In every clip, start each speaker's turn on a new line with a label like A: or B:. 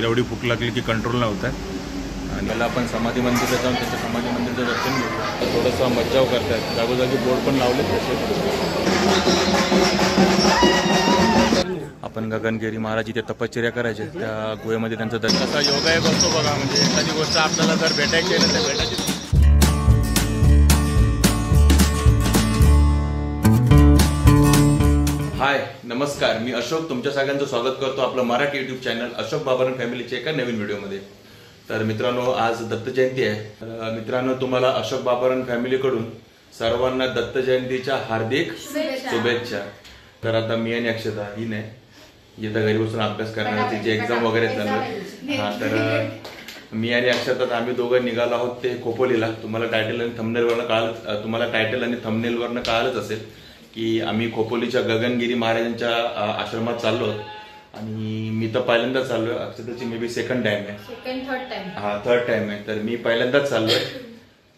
A: तिला एवढी भूक लागली की कंट्रोल नव्हता. आणि त्याला आपण समाधी मंदिरात जाऊन त्याच्या समाधी मंदिराचं दर्शन घेऊ. थोडंसं मज्जाव करतात, जागोजागी बोर्ड पण लावले तसे. आपण गगनगिरी महाराज इथे तपश्चर्या करायचे, त्या गुहेमध्ये त्यांचं दर्शन. असा योगा एक असतो बघा, म्हणजे एखादी गोष्ट आपल्याला जर भेटायची आहे ना तर भेटायची. हाय नमस्कार, मी अशोक तुमच्या सगळ्यांचं स्वागत करतो आपलं मराठी यूट्यूब चॅनल अशोक बाबरन फॅमिलीच्या एका नवीन व्हिडिओमध्ये. तर मित्रांनो, आज दत्त जयंती आहे. तर मित्रांनो, तुम्हाला अशोक बाबरन फॅमिलीकडून सर्वांना दत्त जयंतीच्या हार्दिक शुभेच्छा. तर आता मी आणि अक्षता ही नाही येत्या घरी बसून अभ्यास करणार, तिची एक्झाम वगैरे चालू. हा, तर मी आणि अक्षता आम्ही दोघं निघालो आहोत ते खोपोलीला. तुम्हाला टायटल आणि थंबनेलवरनं कळालंच असेल की आम्ही खोपोलीच्या गगनगिरी महाराजांच्या आश्रमात चाललो. आणि मी तर पहिल्यांदाच चाललोय, अक्षताची मे बी सेकंड टाइम आहे, थर्ड टाइम आहे. तर मी पहिल्यांदाच चाललोय.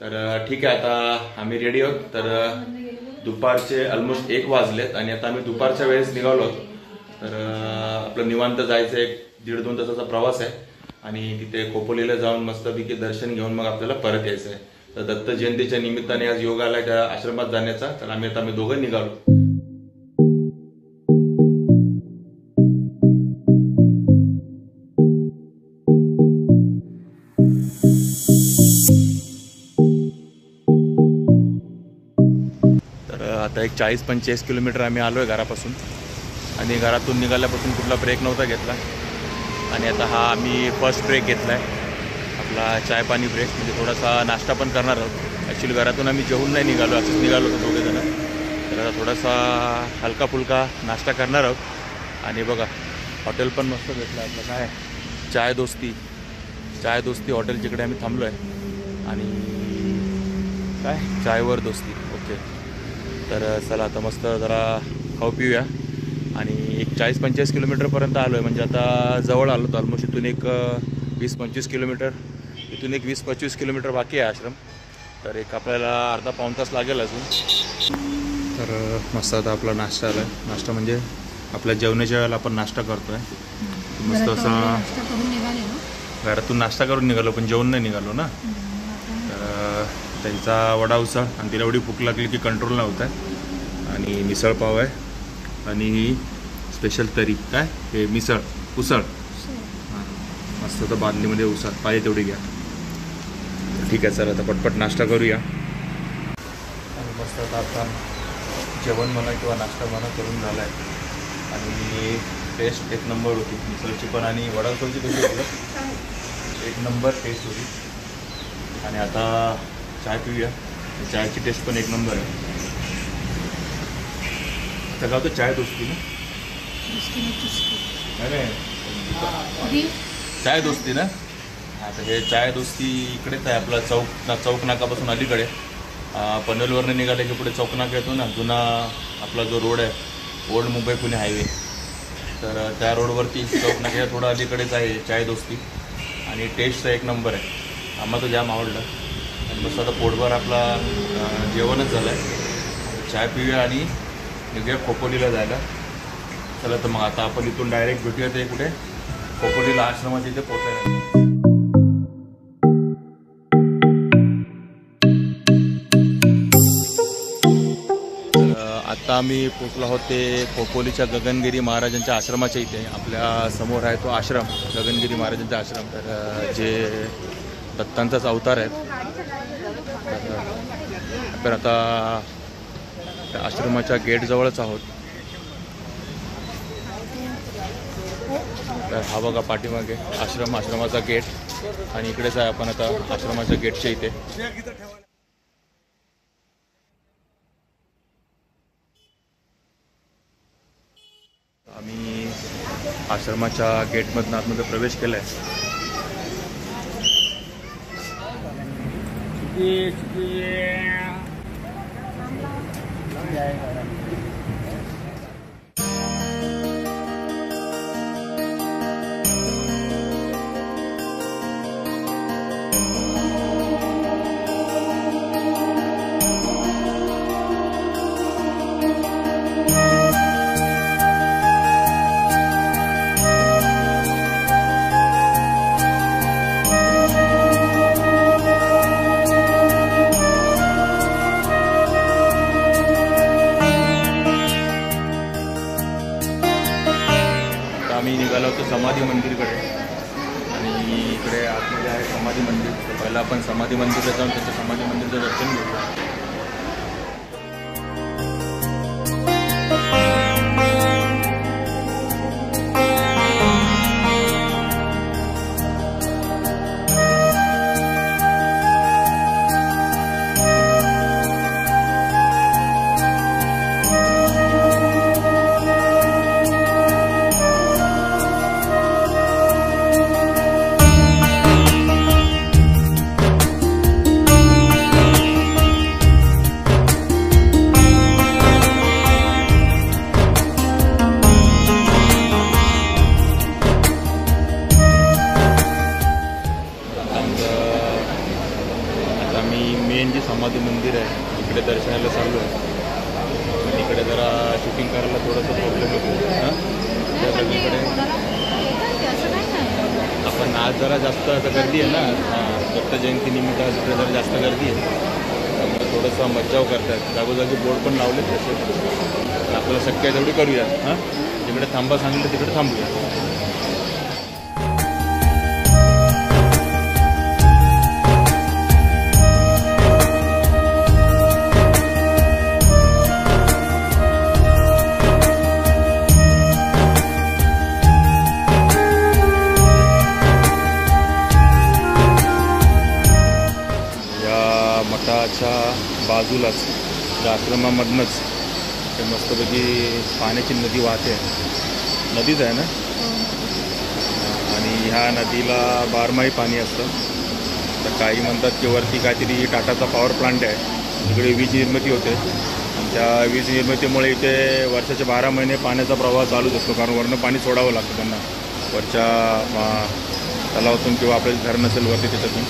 A: तर ठीक आहे, आता आम्ही रेडी आहोत. तर दुपारचे ऑलमोस्ट 1 वाजलेत आणि आता आम्ही दुपारच्या वेळेस निघालो. तर आपलं निवांत जायचं, 1-1.5-2 तासाचा प्रवास आहे. आणि तिथे खोपोलीला जाऊन मस्तपैकी दर्शन घेऊन मग आपल्याला परत यायचं आहे. तर दत्त जयंतीच्या निमित्ताने आज योग आलाय त्या आश्रमात जाण्याचा. तर आम्ही दोघं निघालो. तर आता एक 40-45 किलोमीटर आम्ही आलोय घरापासून. आणि घरातून निघाल्यापासून कुठला ब्रेक नव्हता घेतला. आणि आता हा आम्ही फर्स्ट ब्रेक घेतलाय, आपला चाय पाणी ब्रेक. म्हणजे थोडासा नाश्ता पण करणार आहोत. ॲक्च्युली घरातून आम्ही जेवून नाही निघालो, असंच निघालो होतो दोघेजण. तर आता थोडासा हलका फुलका नाश्ता करणार आहोत. आणि बघा, हॉटेल पण मस्त भेटलं आपलं. काय चाय दोस्ती हॉटेल, जिकडे आम्ही थांबलो आहे. आणि काय चायवर दोस्ती. ओके, तर चला आता मस्त जरा खाऊ पिऊया. आणि एक 40-45 किलोमीटरपर्यंत आलो आहे, म्हणजे आता जवळ आलो होतो ऑलमोस्ट. इथून एक 20-25 किलोमीटर, इथून एक 20-25 किलोमीटर बाकी आहे आश्रम. तर एक आपल्याला अर्धा-पाऊण तास लागेल अजून. तर मस्त आता आपला नाश्ता आला आहे. नाश्ता म्हणजे आपल्या जेवणाच्या वेळेला आपण नाश्ता करतो आहे. मस्त असा घरातून नाश्ता करून निघालो, पण जेवण नाही निघालो ना. तर त्यांचा वडा उसळ, आणि तिला एवढी भूक लागली की कंट्रोल नव्हता. आणि मिसळ पाव आहे, आणि स्पेशल तरी काय हे उसळ. हां, मस्त तर बादलीमध्ये उसळ पाहिजे तेवढी घ्या. ठीक आहे, चला आता पटपट नाश्ता करूया. आणि मस्त आता जेवण म्हणा किंवा नाश्ता म्हणा करून झाला आहे. आणि टेस्ट एक नंबर होती मिसळची पण, आणि वडा उसळची कशी होती, एक नंबर टेस्ट होती. आणि आता चाय पिऊया. चायची टेस्ट पण एक नंबर आहे. सगळं होतं चाय दोस्ती ना, नाही चाय दोस्ती ना. आता हे चाय दोस्ती इकडेच आहे, आपला चौक नाकापासून अलीकडे. पनवेलवरनं निघाले की पुढे चौक नाका येतो ना, जुना आपला जो रोड आहे, ओल्ड मुंबई पुणे हायवे. तर त्या रोडवरती चौक नाक्याच्या थोडं अलीकडेच आहे चाय दोस्ती. आणि टेस्टचा एक नंबर आहे, आम्हाला तो जाम आवडला. आणि मस्त आता पोटभर आपला जेवणच झालं आहे. चाय पिऊया आणि निघूया खोपोलीला जायला. चला तर मग आता आपण इथून डायरेक्ट भेटूया ते कुठे, खोपोलीला आश्रमाच्या इथे पोहोचायला. आता आम्ही पोचलो आहोत ते खोपोलीच्या गगनगिरी महाराजांच्या आश्रमाच्या इथे. आपल्या समोर आहे तो आश्रम, गगनगिरी महाराजांचा आश्रम. तर जे दत्तांचाच अवतार आहे. तर आता आश्रमाच्या गेटजवळच आहोत. तर हा बघा पाठीमागे आश्रमाचा गेट. आणि इकडेच आहे आपण आता आश्रमाच्या गेटच्या इथे. आम्ही आश्रमाच्या गेटमधून आतमध्ये प्रवेश केला आहे. आपण समाधी मंदिरात जाऊन त्याचं समाधी मंदिराचं दर्शन घेऊ. मेन जे समाधी मंदिर आहे इकडे दर्शनाला चाललो आहे. आणि इकडे जरा शूटिंग करायला थोडंसं प्रॉब्लेम होतो. त्या सगळीकडे आपण आज जरा जास्त आता गर्दी आहे ना, दत्त जयंतीनिमित्त आज इकडे जरा जास्त गर्दी आहे. त्यामुळे थोडंसं मज्जाव करतात. जागोजागी बोर्ड पण लावलेत तसे. तर आपल्याला शक्य आहे तेवढी करूया. जिकडे थांबा सांगितलं तिकडे थांबूया. मठाच्या बाजूलाच त्या आश्रमामधनंच ते मस्तपैकी पाण्याची नदी वाहते. नदीच आहे ना. आणि ह्या नदीला बारमाही पाणी असतं. तर काही म्हणतात की वरती काहीतरी टाटाचा पॉवर प्लांट आहे, तिकडे वीज निर्मिती होते. आणि त्या वीज निर्मितीमुळे इथे वर्षाचे 12 महिने पाण्याचा प्रवाह चालूच असतो. कारण वरनं पाणी सोडावं लागतं त्यांना, वरच्या तलावातून किंवा आपलं घर नसेल वरती त्याच्यातून.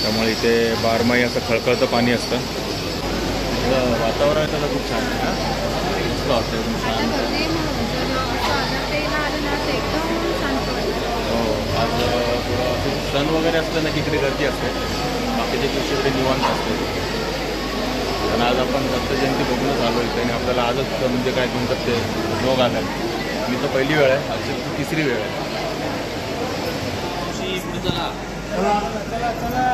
A: त्यामुळे इथे बारमाही असं खळखळतं पाणी असतं. वातावरण त्याचं खूप छान आहे. मस्त वाटतं एकदम छान. हो, आज थोडं असं सण वगैरे असलं ना की इकडे गर्दी असते. बाकीच्या दिवशी इकडे निवांत असते. पण आज आपण दत्त जयंती बघूनच आलो इथे आणि आपल्याला आजच म्हणजे काय म्हणतात ते योग आला आहे. मी तर पहिली वेळ आहे, आजची तिसरी वेळ आहे. चला चला चला चला.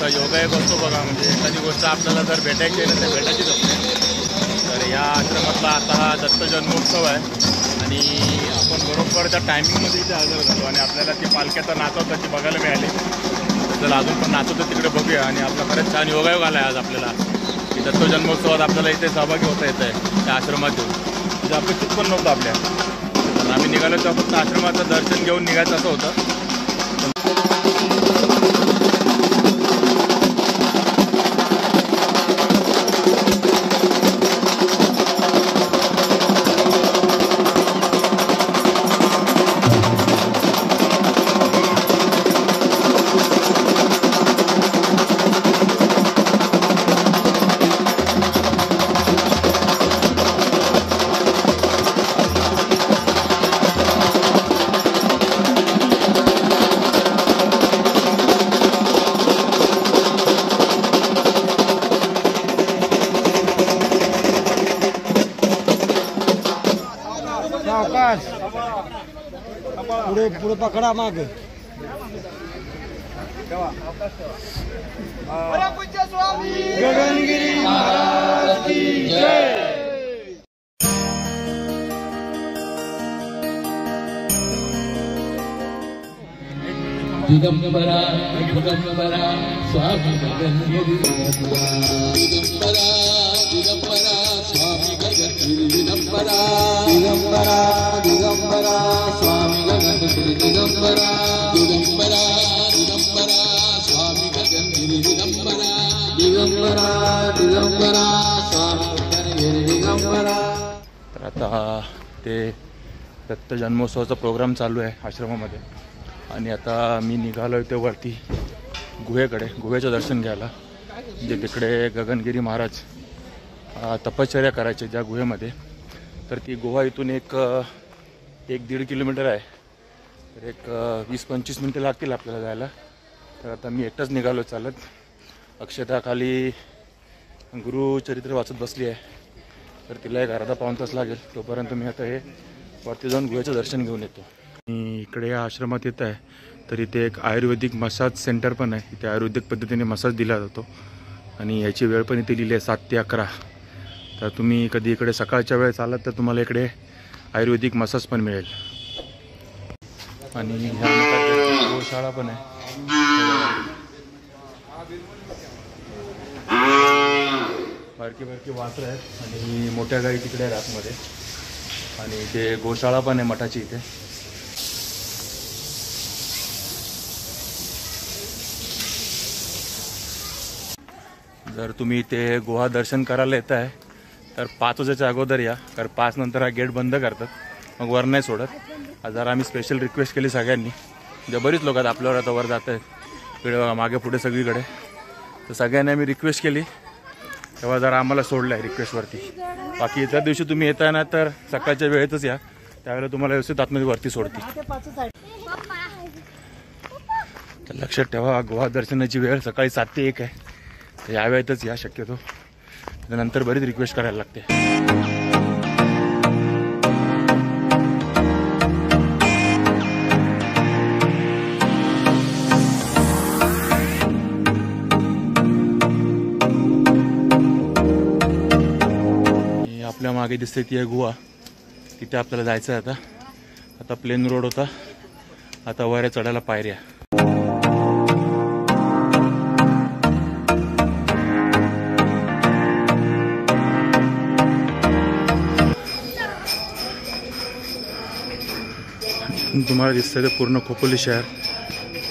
A: योगा एक असतो बघा. म्हणजे एखादी गोष्ट आपल्याला जर भेटायची आहे ना तर भेटायचीच असते. तर या आश्रमातला आता हा दत्त जन्मोत्सव आहे आणि आपण बरोबर त्या टायमिंगमध्ये इथे हजर झालो आणि आपल्याला ती पालख्याचा नाचवताची बघायला मिळाली. तर अजून पण नाचवतं तिकडे बघूया. आणि आपला खरंच छान योगायोग आला आहे आज आपल्याला की दत्त जन्मोत्सवात आपल्याला इथे सहभागी होता येत आहे त्या आश्रमातून. म्हणजे अपेक्षित पण नव्हतं आपल्या. तर आम्ही निघालो तर फक्त आश्रमाचं दर्शन घेऊन निघायचं असं होतं.
B: पुढे पुढे पकडा माग. परमपूज्य स्वामी गगनगिरी महाराज की जय।
C: दिगंबरा दिगंबरा स्वामी गगनगिरी दिगंबरा दिगंबरा स्वामी गगनगिरी दिगंबरा दिगंबरा दिगंबरा स्वामी गगनगिरी दिगंबरा दिगंबरा दिगंबरा स्वामी गगनगिरी दिगंबरा दिगंबरा दिगंबरा स्वामी गगनगिरी दिगंबरा।
A: तर आता ते दत्त जन्मोत्सवाचा प्रोग्राम चालू आहे आश्रमामध्ये आणि आता मी निघालो आहे ते वरती गुहेकडे, गुहेचं दर्शन घ्यायला. जे तिकडे गगनगिरी महाराज तपश्चर्या करायचे ज्या गुहेमध्ये. तर ती गुहा इथून एक 1-1.5 किलोमीटर आहे. तर एक 20-25 मिनटं लागतील आपल्याला जायला. तर आता मी एकटाच निघालो चालत. अक्षता खाली गुरुचरित्र वाचत बसली आहे. तर तिला एक अर्धा पाऊण तास लागेल. तोपर्यंत मी आता हे वरती जाऊन गुहेचं दर्शन घेऊन येतो. इकडे या आश्रमात येत आहे तर इथे एक आयुर्वेदिक मसाज सेंटर पण आहे. इथे आयुर्वेदिक पद्धतीने मसाज दिला जातो आणि याची वेळ पण इथे लिहिली आहे 7 ते 11. तर तुम्ही कधी इकडे सकाळच्या वेळेस आलात तर तुम्हाला इकडे आयुर्वेदिक मसाज पण मिळेल. आणि ह्या गोशाळा पण आहे. बारकी बारकी वासरं आहेत आणि मोठ्या गाई तिकडे आहेत आतमध्ये. आणि इथे गोशाळा पण आहे मठाची इथे. जर तुम्ही इथे गुहा दर्शन करायला येत आहे तर 5 वाजेच्या अगोदर या, कारण 5 नंतर हा गेट बंद करतात, मग वर नाही सोडत. जरा आम्ही स्पेशल रिक्वेस्ट केली सगळ्यांनी, जे बरीच लोक आहेत आपल्यावर आता वर जात आहेत इकडे मागे पुढे सगळीकडे. तर सगळ्यांनी आम्ही रिक्वेस्ट केली तेव्हा जरा आम्हाला सोडलं आहे रिक्वेस्टवरती. बाकी इतर दिवशी तुम्ही येताय ना तर सकाळच्या वेळेतच या, त्यावेळेला तुम्हाला व्यवस्थित आतमध्ये वरती सोडते. तर लक्षात ठेवा गुहा दर्शनाची वेळ सकाळी 7 ते 1 आहे. तर या वेळेतच या शक्यतो, नंतर बरीच रिक्वेस्ट करायला लागते. आपल्या मागे दिसते ती आहे गुहा. तिथे आपल्याला जायचं आहे. आता प्लेन रोड होता, आता वर चढायला पायऱ्या. तुम्हाला दिसतंय ते पूर्ण खोपोली शहर.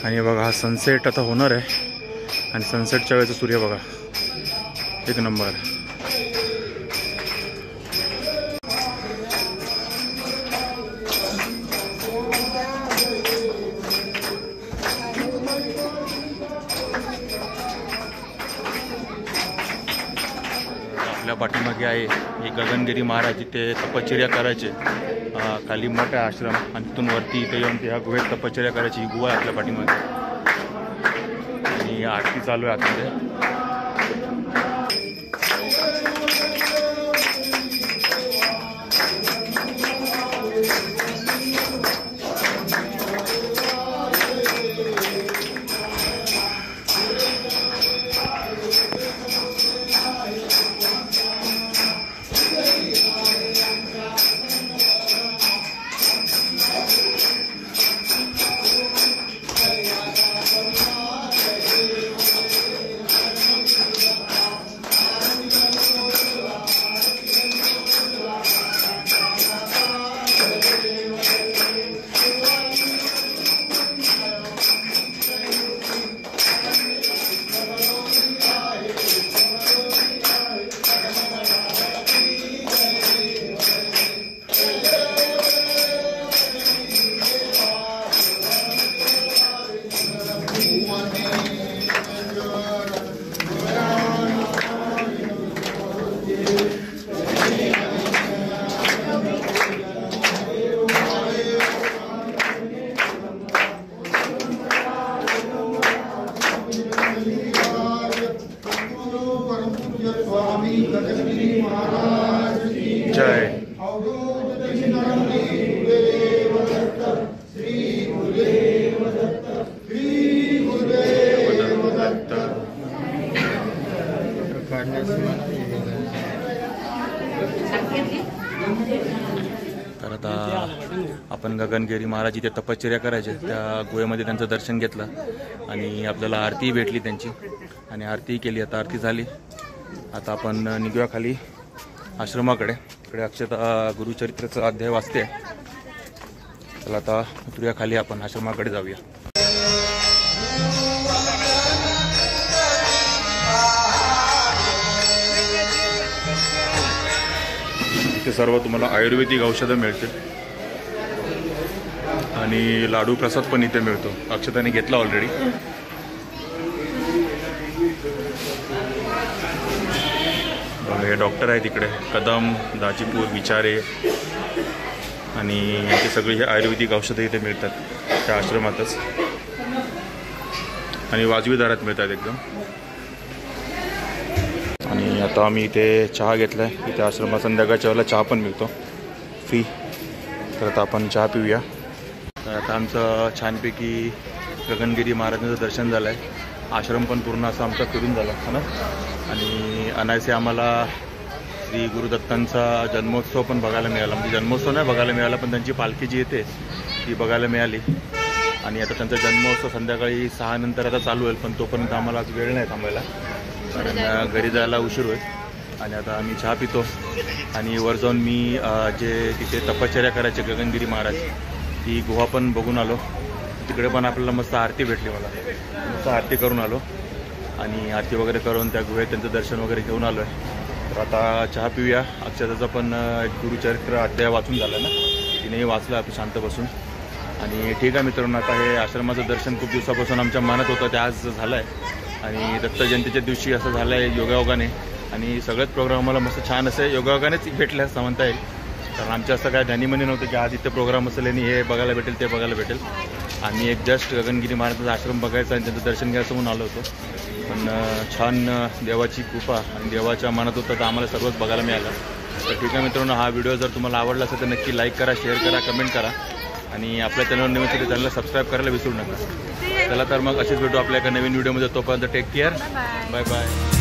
A: आणि बघा हा सनसेट आता होणार आहे आणि सनसेटच्या वेळेचा सूर्य बघा एक नंबर. आपल्या पाठीमागे आहे हे गगनगिरी महाराज. इथे तपश्चर्या करायचे. खाली मठ आहे आश्रम आणि तिथून वरती इथे येऊन ह्या गुहेत तपश्चर्या करायची. ही गुहा आहे आपल्या पाठीमागे आणि आरती चालू आहे आतमध्ये. जय.
B: श्री गुरुदेव दत्त, श्री गुरुदेव
A: तर आता आपण गगनगिरी महाराज इथे तपश्चर्या करायचे त्या गुहेमध्ये त्यांचं दर्शन घेतलं आणि आपल्याला आरती भेटली त्यांची आणि आरती केली. आता आरती झाली. आता आपण निघूया खाली आश्रमाकडे. इकडे अक्षता गुरुचरित्राचा अध्याय वाचते. चला आता उतरूया खाली, आपण आश्रमाकडे जाऊया. इथे सर्व तुम्हाला आयुर्वेदिक औषधं मिळतील आणि लाडू प्रसाद पण इथे मिळतो. अक्षताने घेतला ऑलरेडी. हे डॉक्टर आहेत इकडे, कदम, दाजीपूर, विचारे आणि यांची सगळी हे आयुर्वेदिक औषधं इथे मिळतात त्या आश्रमातच आणि वाजवी दरात मिळतात एकदम. आणि आता आम्ही इथे चहा घेतला आहे. इथे आश्रमात संध्याकाळच्या वेळेला चहा पण मिळतो फ्री. तर आता आपण चहा पिऊया. तर आता आमचं छानपैकी गगनगिरी महाराजांचं दर्शन झालं आहे. आश्रम पण पूर्ण असा आमचा फिरून झाला है ना. आणि अनायसे आम्हाला श्री गुरुदत्तांचा जन्मोत्सव पण बघायला मिळाला. म्हणजे जन्मोत्सव नाही बघायला मिळाला, पण त्यांची पालखी जी येते ती बघायला मिळाली. आणि आता त्यांचा जन्मोत्सव संध्याकाळी 6 नंतर आता चालू होईल, पण तोपर्यंत आम्हाला आज वेळ नाही थांबायला, कारण घरी जायला उशीर होईल. आणि आता आम्ही चहा पितो आणि वर जाऊन मी जे तिथे तपश्चर्या करायचे गगनगिरी महाराज ती गुहा पण बघून आलो. तिकडे पण आपल्याला मस्त आरती भेटली. मला मस्त आरती करून आलो आणि आरती वगैरे करून त्या गुहेत त्यांचं दर्शन वगैरे घेऊन आलो आहे. तर आता चहा पिऊया. अक्षताचा पण एक गुरुचरित्र अध्याय वाचून झालं ना, तिनेही वाचलं आपण शांत बसून. आणि ठीक आहे मित्रांनो, आता हे आश्रमाचं दर्शन खूप दिवसापासून आमच्या मनात होतं, ते आज झालं आहे. आणि दत्त जयंतीच्या दिवशी असं झालं आहे योगायोगाने. आणि सगळेच प्रोग्राम मला मस्त छान असे योगायोगानेच भेटले असं म्हणता येईल, कारण आमच्या असं काय ध्यानीमनी नव्हतं की आज इथे प्रोग्राम असेल आणि हे बघायला भेटेल ते बघायला भेटेल. आम्ही एक जस्ट गगनगिरी महाराजांचा आश्रम बघायचा आणि त्यांचं दर्शन घ्यायचं म्हणून आलो होतो. पण छान देवाची कृपा आणि देवाच्या मनात होतं तर आम्हाला सर्वच बघायला मिळालं. तर ठीक आहे मित्रांनो, हा व्हिडिओ जर तुम्हाला आवडला असेल तर नक्की लाईक करा, शेअर करा, कमेंट करा आणि आपल्या चॅनलवर नवीन असेल तर चॅनलला सबस्क्राईब करायला विसरू नका. चला तर मग अशीच भेटू आपल्या एका नवीन व्हिडिओमध्ये. तोपर्यंत टेक केअर, बाय बाय.